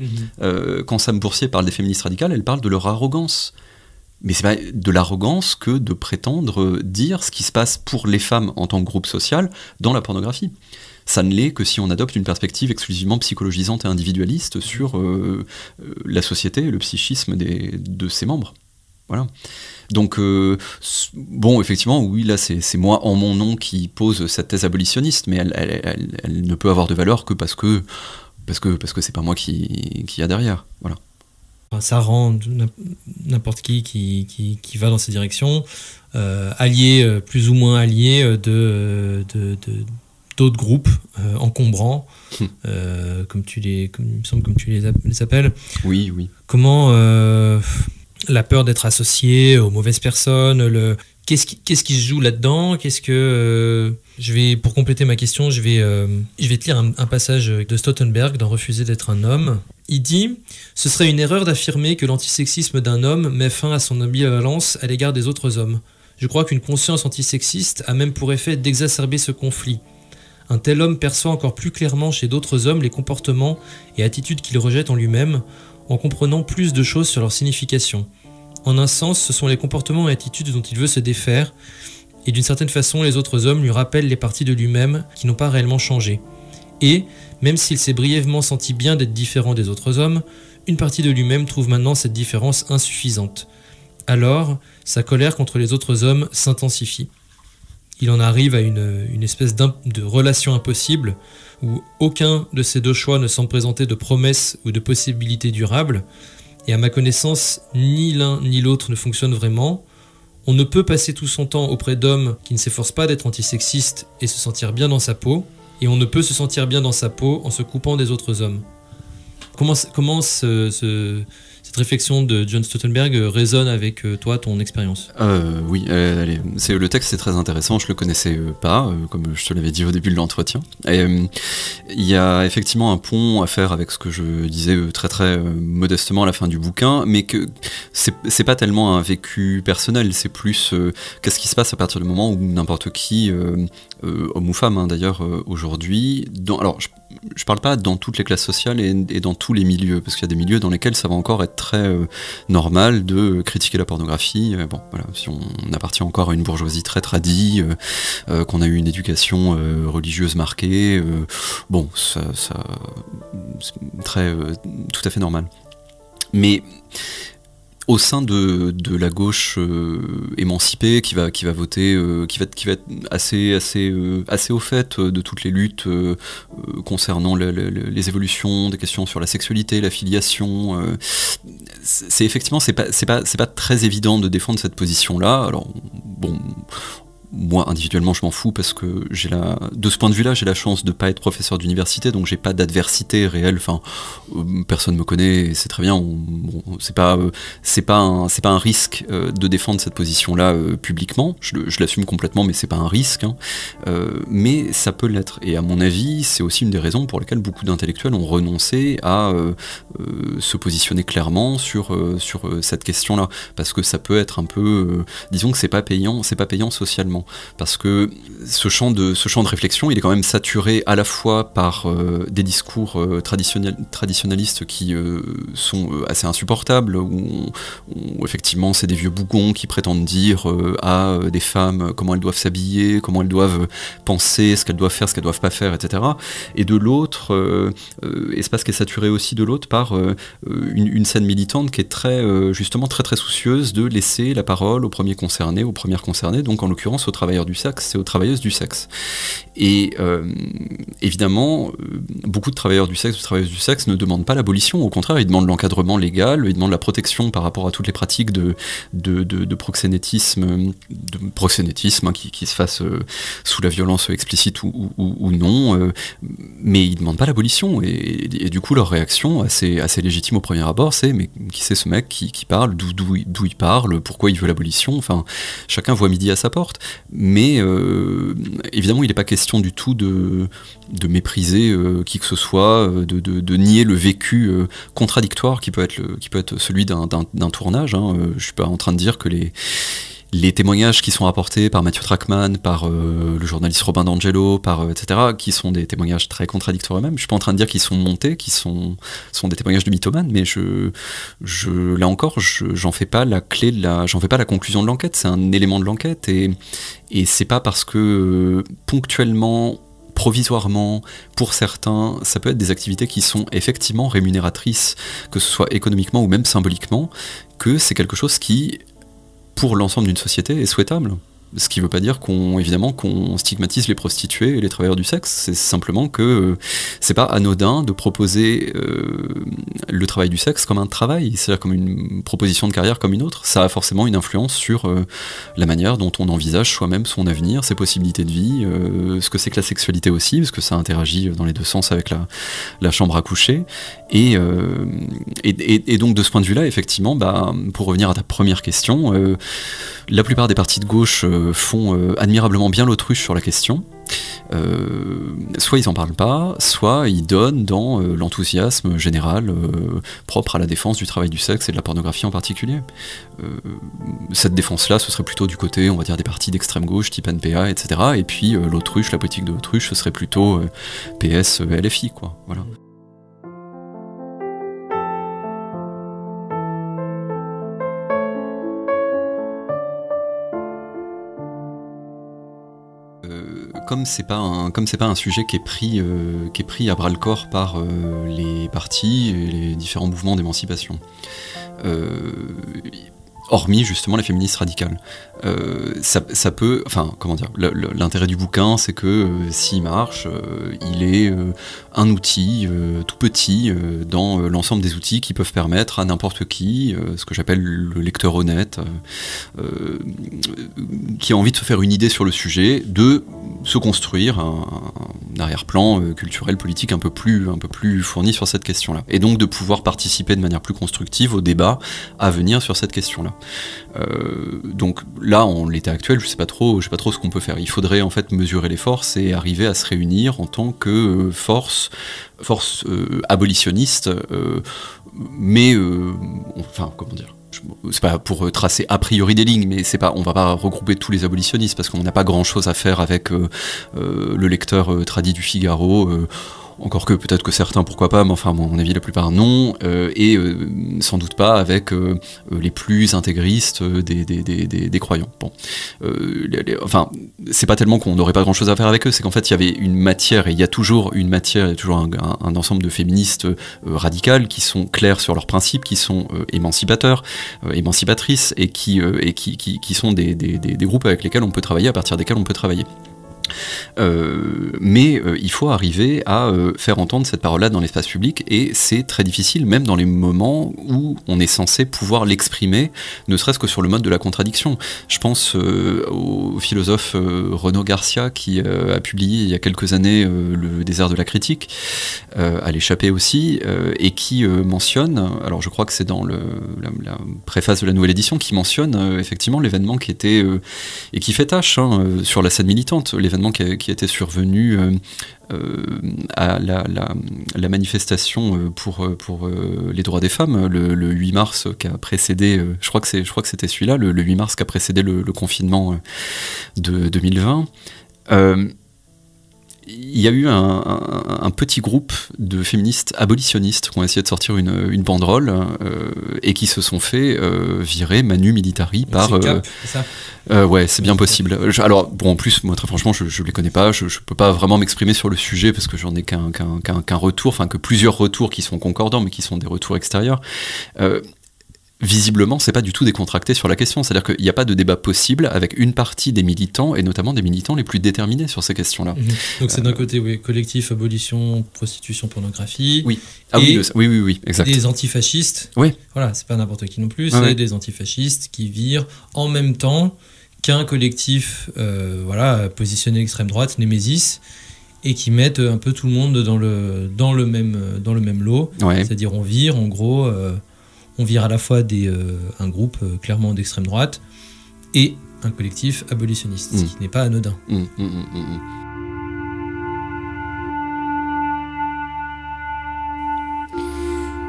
Quand Sam Boursier parle des féministes radicales, elle parle de leur arrogance. Mais c'est pas de l'arrogance que de prétendre dire ce qui se passe pour les femmes en tant que groupe social dans la pornographie. Ça ne l'est que si on adopte une perspective exclusivement psychologisante et individualiste sur la société et le psychisme de ses membres. Voilà. Donc, effectivement, oui, là, c'est moi en mon nom qui pose cette thèse abolitionniste, mais elle ne peut avoir de valeur que parce que c'est pas moi qui y a derrière. Voilà. Ça rend n'importe qui va dans ces directions allié, plus ou moins allié d'autres groupes encombrants, comme il me semble comme tu les appelles. Oui. Comment la peur d'être associé aux mauvaises personnes, qu'est-ce qui se joue là-dedans? Pour compléter ma question, je vais te lire un passage de Staudenberg dans Refuser d'être un homme. Il dit « Ce serait une erreur d'affirmer que l'antisexisme d'un homme met fin à son ambivalence à l'égard des autres hommes. Je crois qu'une conscience antisexiste a même pour effet d'exacerber ce conflit. Un tel homme perçoit encore plus clairement chez d'autres hommes les comportements et attitudes qu'il rejette en lui-même, en comprenant plus de choses sur leur signification. En un sens, ce sont les comportements et attitudes dont il veut se défaire, et d'une certaine façon, les autres hommes lui rappellent les parties de lui-même qui n'ont pas réellement changé. Et, même s'il s'est brièvement senti bien d'être différent des autres hommes, une partie de lui-même trouve maintenant cette différence insuffisante. Alors, sa colère contre les autres hommes s'intensifie. Il en arrive à une espèce de relation impossible, où aucun de ces deux choix ne semble présenter de promesses ou de possibilités durables, et à ma connaissance, ni l'un ni l'autre ne fonctionne vraiment. On ne peut passer tout son temps auprès d'hommes qui ne s'efforcent pas d'être antisexistes et se sentir bien dans sa peau, et on ne peut se sentir bien dans sa peau en se coupant des autres hommes. Comment cette réflexion de John Staudenberg résonne avec toi, ton expérience? Oui, le texte est très intéressant, je le connaissais pas, comme je te l'avais dit au début de l'entretien. Il y a effectivement un pont à faire avec ce que je disais très très modestement à la fin du bouquin, mais que c'est pas tellement un vécu personnel, c'est plus qu'est-ce qui se passe à partir du moment où n'importe qui, homme ou femme hein, d'ailleurs, aujourd'hui, alors je parle pas dans toutes les classes sociales et dans tous les milieux, parce qu'il y a des milieux dans lesquels ça va encore être très normal de critiquer la pornographie. Bon, voilà, si on appartient encore à une bourgeoisie très tradie, qu'on a eu une éducation religieuse marquée, bon, ça c'est très tout à fait normal. Mais au sein de la gauche émancipée qui va voter, qui va être assez au fait de toutes les luttes concernant les évolutions des questions sur la sexualité, la filiation. C'est effectivement c'est pas très évident de défendre cette position-là. Alors bon. Moi, individuellement, je m'en fous parce que de ce point de vue-là, j'ai la chance de pas être professeur d'université, donc j'ai pas d'adversité réelle. Enfin, personne me connaît, et c'est très bien. C'est pas un risque de défendre cette position-là publiquement. Je l'assume complètement, mais c'est pas un risque. Hein. Mais ça peut l'être. Et à mon avis, c'est aussi une des raisons pour lesquelles beaucoup d'intellectuels ont renoncé à se positionner clairement sur cette question-là, parce que ça peut être un peu, disons que c'est pas payant socialement. Parce que ce champ de réflexion, il est quand même saturé à la fois par des discours traditionnalistes qui sont assez insupportables, où effectivement c'est des vieux bougons qui prétendent dire à des femmes comment elles doivent s'habiller, comment elles doivent penser, ce qu'elles doivent faire, ce qu'elles doivent pas faire, etc. Et de l'autre, espace qui est saturé aussi de l'autre par une scène militante qui est justement très soucieuse de laisser la parole aux premières concernées, donc en l'occurrence aux travailleurs du sexe et aux travailleuses du sexe. Et évidemment, beaucoup de travailleurs du sexe, de travailleuses du sexe ne demandent pas l'abolition, au contraire, ils demandent l'encadrement légal, ils demandent la protection par rapport à toutes les pratiques de proxénétisme, qui se fassent sous la violence explicite ou non, mais ils demandent pas l'abolition, et du coup leur réaction, assez légitime au premier abord, c'est mais qui c'est ce mec qui parle, d'où il parle, pourquoi il veut l'abolition, enfin chacun voit midi à sa porte. Mais évidemment, il n'est pas question du tout de mépriser qui que ce soit, de nier le vécu contradictoire qui peut être celui d'un tournage. Hein. Je ne suis pas en train de dire que les témoignages qui sont rapportés par Mathieu Trachman, par le journaliste Robin D'Angelo, etc., qui sont des témoignages très contradictoires eux-mêmes. Je suis pas en train de dire qu'ils sont montés, qu'ils sont des témoignages de mythomanes, mais là encore, j'en fais pas la clé j'en fais pas la conclusion de l'enquête. C'est un élément de l'enquête, et c'est pas parce que ponctuellement, provisoirement, pour certains, ça peut être des activités qui sont effectivement rémunératrices, que ce soit économiquement ou même symboliquement, que c'est quelque chose qui, pour l'ensemble d'une société, est souhaitable. Ce qui ne veut pas dire qu'on stigmatise les prostituées et les travailleurs du sexe, c'est simplement que c'est pas anodin de proposer le travail du sexe comme un travail, c'est-à-dire comme une proposition de carrière comme une autre. Ça a forcément une influence sur la manière dont on envisage soi-même son avenir, ses possibilités de vie, ce que c'est que la sexualité aussi, parce que ça interagit dans les deux sens avec la chambre à coucher. Et donc de ce point de vue-là, effectivement, pour revenir à ta première question, la plupart des partis de gauche font admirablement bien l'autruche sur la question. Soit ils en parlent pas, soit ils donnent dans l'enthousiasme général propre à la défense du travail du sexe et de la pornographie en particulier. Cette défense-là, ce serait plutôt du côté, on va dire, des partis d'extrême gauche, type NPA, etc. Et puis l'autruche, la politique de l'autruche, ce serait plutôt PS, LFI, quoi. Voilà. Comme c'est pas un sujet qui est pris à bras le corps par les partis et les différents mouvements d'émancipation, hormis justement les féministes radicales, ça peut, enfin comment dire, l'intérêt du bouquin, c'est que s'il marche, il est un outil tout petit dans l'ensemble des outils qui peuvent permettre à n'importe qui, ce que j'appelle le lecteur honnête, qui a envie de se faire une idée sur le sujet, de se construire un arrière-plan culturel, politique un peu plus fourni sur cette question-là, et donc de pouvoir participer de manière plus constructive au débat à venir sur cette question-là. Donc là, en l'état actuel, je sais pas trop ce qu'on peut faire. Il faudrait en fait mesurer les forces et arriver à se réunir en tant que force abolitionniste, mais enfin comment dire. C'est pas pour tracer a priori des lignes, mais on va pas regrouper tous les abolitionnistes parce qu'on n'a pas grand chose à faire avec le lecteur tradi du Figaro. encore que peut-être que certains, pourquoi pas, mais enfin, à mon avis, la plupart non, et sans doute pas avec les plus intégristes des croyants. Bon. Enfin, c'est pas tellement qu'on n'aurait pas grand-chose à faire avec eux, c'est qu'en fait, il y avait une matière, et il y a toujours une matière, il y a toujours un ensemble de féministes radicales qui sont clairs sur leurs principes, qui sont émancipateurs, émancipatrices, et qui sont des groupes avec lesquels on peut travailler, à partir desquels on peut travailler. Mais il faut arriver à faire entendre cette parole-là dans l'espace public, et c'est très difficile, même dans les moments où on est censé pouvoir l'exprimer, ne serait-ce que sur le mode de la contradiction. Je pense au philosophe Renaud Garcia, qui a publié il y a quelques années Le désert de la critique, à l'échappée aussi, et qui mentionne, alors je crois que c'est dans la préface de la nouvelle édition, qui mentionne effectivement l'événement qui était, et qui fait tâche sur la scène militante, l'événement qui était survenu à la manifestation pour les droits des femmes le 8 mars qui a précédé, je crois que c'était celui-là, le 8 mars qui a précédé le confinement de 2020. Il y a eu un petit groupe de féministes abolitionnistes qui ont essayé de sortir une banderole et qui se sont fait virer manu militari par... c'est ça ? Ouais, c'est bien possible. Alors, bon, en plus, moi, très franchement, je les connais pas, je peux pas vraiment m'exprimer sur le sujet parce que j'en ai qu'un retour, enfin que plusieurs retours qui sont concordants, mais qui sont des retours extérieurs. Visiblement, c'est pas du tout décontracté sur la question, c'est-à-dire qu'il n'y a pas de débat possible avec une partie des militants, et notamment des militants les plus déterminés sur ces questions-là. Donc c'est d'un côté, oui, collectif, abolition, prostitution, pornographie. Oui. Ah oui, exact. Des antifascistes. Oui. Voilà, c'est pas n'importe qui non plus, c'est des antifascistes qui virent en même temps qu'un collectif, positionné extrême droite, Némésis, et qui mettent un peu tout le monde dans le même lot. Ouais. C'est-à-dire on vire, en gros. On vire à la fois un groupe clairement d'extrême droite et un collectif abolitionniste, ce qui n'est pas anodin.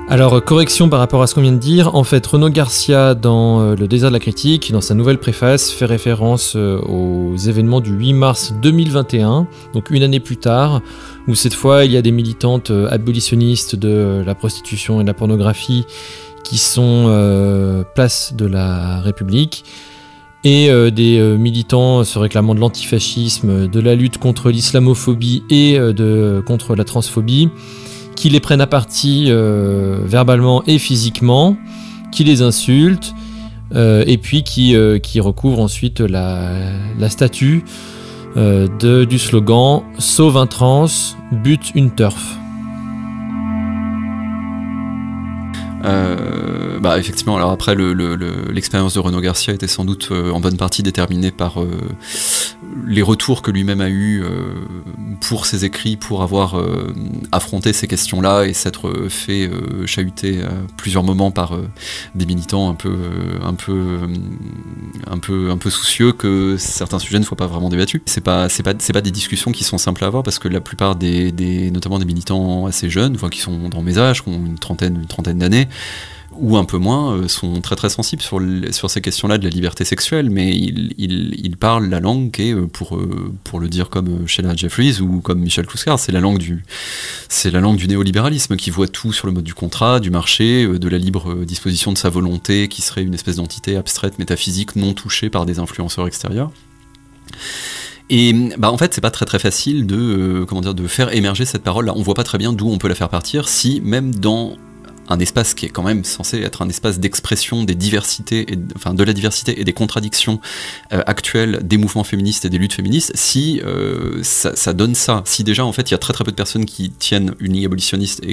Alors, correction par rapport à ce qu'on vient de dire. En fait, Renaud Garcia, dans Le désert de la critique, dans sa nouvelle préface, fait référence aux événements du 8 mars 2021, donc une année plus tard, où cette fois, il y a des militantes abolitionnistes de la prostitution et de la pornographie qui sont place de la République, et des militants se réclamant de l'antifascisme, de la lutte contre l'islamophobie et contre la transphobie, qui les prennent à partie verbalement et physiquement, qui les insultent, et puis qui recouvrent ensuite la statue du slogan « Sauve un trans, bute une TERF ». Effectivement, alors après l'expérience de Renaud Garcia était sans doute en bonne partie déterminée par les retours que lui-même a eu pour ses écrits, pour avoir affronté ces questions-là et s'être fait chahuter à plusieurs moments par des militants un peu soucieux que certains sujets ne soient pas vraiment débattus. C'est pas des discussions qui sont simples à avoir, parce que la plupart notamment des militants assez jeunes, enfin qui sont dans mes âges, qui ont une trentaine d'années, ou un peu moins, sont très très sensibles sur ces questions-là de la liberté sexuelle, mais ils parlent la langue qui est, pour le dire comme Sheila Jeffries ou comme Michel Clouscar, c'est la langue du néolibéralisme, qui voit tout sur le mode du contrat, du marché, de la libre disposition de sa volonté, qui serait une espèce d'entité abstraite, métaphysique, non touchée par des influenceurs extérieurs. Et en fait, c'est pas très très facile de faire émerger cette parole-là. On voit pas très bien d'où on peut la faire partir, si même dans un espace qui est quand même censé être un espace d'expression de la diversité et des contradictions actuelles des mouvements féministes et des luttes féministes, si ça donne ça, si déjà en fait il y a très très peu de personnes qui tiennent une ligne abolitionniste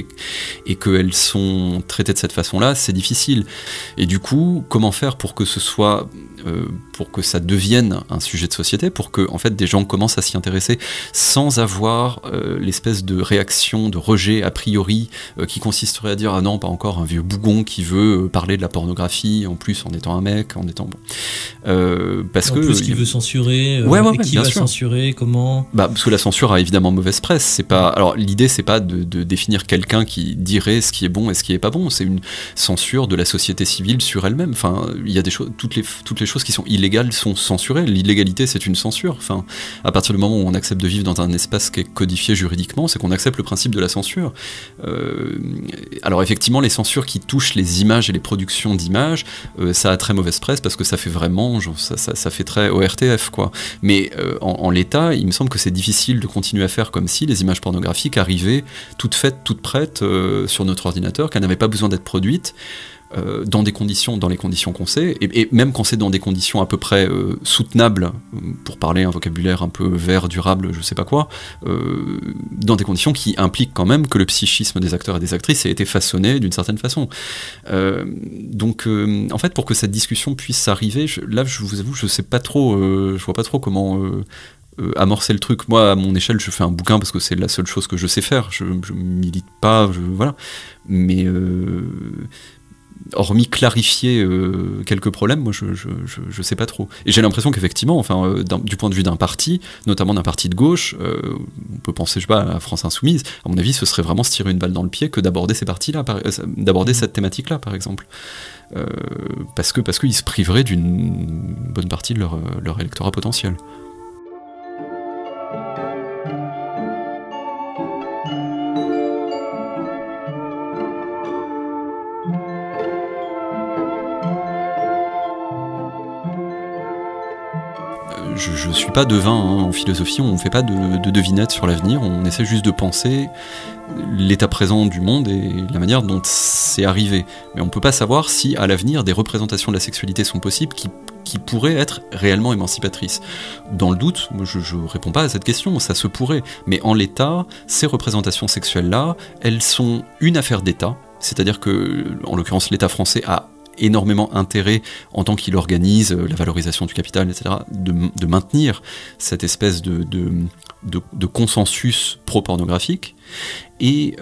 et qu'elles sont traitées de cette façon-là, c'est difficile. Et du coup, comment faire pour que pour que ça devienne un sujet de société, pour que en fait des gens commencent à s'y intéresser sans avoir l'espèce de réaction, de rejet a priori qui consisterait à dire ah non, pas encore un vieux bougon qui veut parler de la pornographie, en plus en étant un mec, en étant... parce en que... plus qu'il veut censurer, et qui va censurer, comment... Parce que la censure a évidemment mauvaise presse. C'est pas... Alors l'idée, c'est pas de définir quelqu'un qui dirait ce qui est bon et ce qui est pas bon, c'est une censure de la société civile sur elle-même. Enfin, il y a des choses, toutes les choses qui sont illégales sont censurées. L'illégalité, c'est une censure. Enfin, à partir du moment où on accepte de vivre dans un espace qui est codifié juridiquement, c'est qu'on accepte le principe de la censure. Alors effectivement, les censures qui touchent les images et les productions d'images, ça a très mauvaise presse parce que ça fait vraiment, ça fait très ORTF, quoi. Mais en l'état, il me semble que c'est difficile de continuer à faire comme si les images pornographiques arrivaient toutes faites, toutes prêtes sur notre ordinateur, qu'elles n'avaient pas besoin d'être produites. Dans les conditions qu'on sait, et même quand c'est dans des conditions à peu près soutenables, pour parler un vocabulaire un peu vert, durable, je sais pas quoi, dans des conditions qui impliquent quand même que le psychisme des acteurs et des actrices ait été façonné d'une certaine façon. Donc, en fait, pour que cette discussion puisse arriver, là, je vous avoue, je sais pas trop, je vois pas trop comment... amorcer le truc. Moi, à mon échelle, je fais un bouquin parce que c'est la seule chose que je sais faire. Je milite pas, voilà. Mais hormis clarifier quelques problèmes, moi je sais pas trop. Et j'ai l'impression qu'effectivement, enfin, du point de vue d'un parti, notamment d'un parti de gauche, on peut penser, je sais pas, à France Insoumise, à mon avis, ce serait vraiment se tirer une balle dans le pied que d'aborder ces partis-là, d'aborder cette thématique-là, par exemple. Parce qu'ils se priveraient d'une bonne partie de leur électorat potentiel. Je suis pas devin en philosophie, on fait pas de devinettes sur l'avenir, on essaie juste de penser l'état présent du monde et la manière dont c'est arrivé. Mais on peut pas savoir si à l'avenir des représentations de la sexualité sont possibles qui pourraient être réellement émancipatrices. Dans le doute, moi je réponds pas à cette question, ça se pourrait. Mais en l'état, ces représentations sexuelles-là, elles sont une affaire d'État, c'est-à-dire que, en l'occurrence, l'État français a énormément intérêt, en tant qu'il organise la valorisation du capital, etc., de maintenir cette espèce de consensus pro-pornographique. Et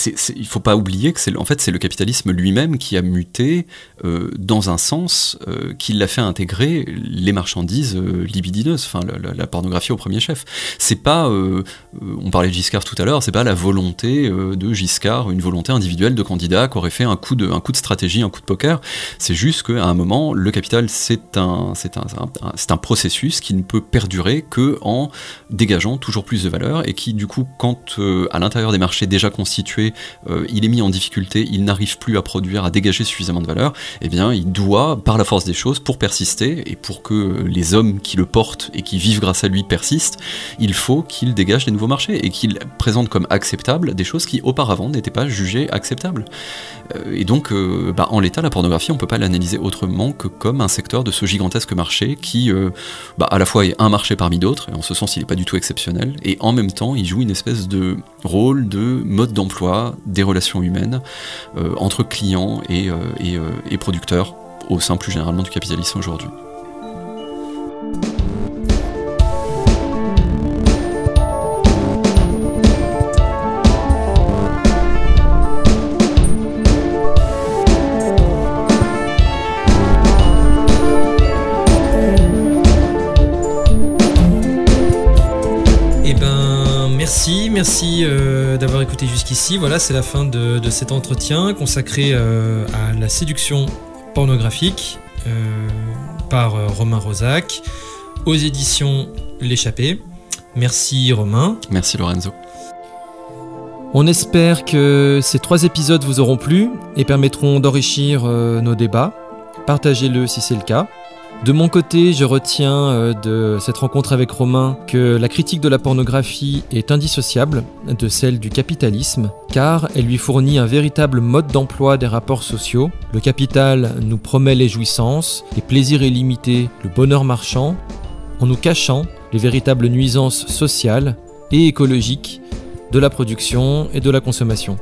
il ne faut pas oublier que c'est le capitalisme lui-même qui a muté dans un sens qui l'a fait intégrer les marchandises libidineuses, enfin la pornographie au premier chef. C'est pas, on parlait de Giscard tout à l'heure, c'est pas la volonté de Giscard, une volonté individuelle de candidat qui aurait fait un coup de stratégie, un coup de poker. C'est juste qu'à un moment, le capital c'est un processus qui ne peut perdurer que en dégageant toujours plus de valeur et qui du coup, quand à l'intérieur des marchés déjà constitués, il est mis en difficulté, il n'arrive plus à produire, à dégager suffisamment de valeur, eh bien il doit, par la force des choses, pour persister et pour que les hommes qui le portent et qui vivent grâce à lui persistent, il faut qu'il dégage des nouveaux marchés et qu'il présente comme acceptables des choses qui auparavant n'étaient pas jugées acceptables. Et donc, en l'état, la pornographie, on peut pas l'analyser autrement que comme un secteur de ce gigantesque marché qui, à la fois est un marché parmi d'autres, et en ce sens il n'est pas du tout exceptionnel, et en même temps il joue une espèce de rôle de mode d'emploi des relations humaines entre clients et producteurs au sein plus généralement du capitalisme aujourd'hui. Merci d'avoir écouté jusqu'ici. Voilà, c'est la fin de cet entretien consacré à la séduction pornographique par Romain Rosac aux éditions L'Échappée. Merci Romain. Merci Lorenzo. On espère que ces 3 épisodes vous auront plu et permettront d'enrichir nos débats. Partagez-le si c'est le cas. De mon côté, je retiens de cette rencontre avec Romain que la critique de la pornographie est indissociable de celle du capitalisme, car elle lui fournit un véritable mode d'emploi des rapports sociaux. Le capital nous promet les jouissances, les plaisirs illimités, le bonheur marchand, en nous cachant les véritables nuisances sociales et écologiques de la production et de la consommation.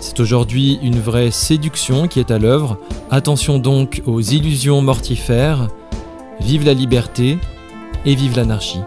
C'est aujourd'hui une vraie séduction qui est à l'œuvre. Attention donc aux illusions mortifères. Vive la liberté et vive l'anarchie.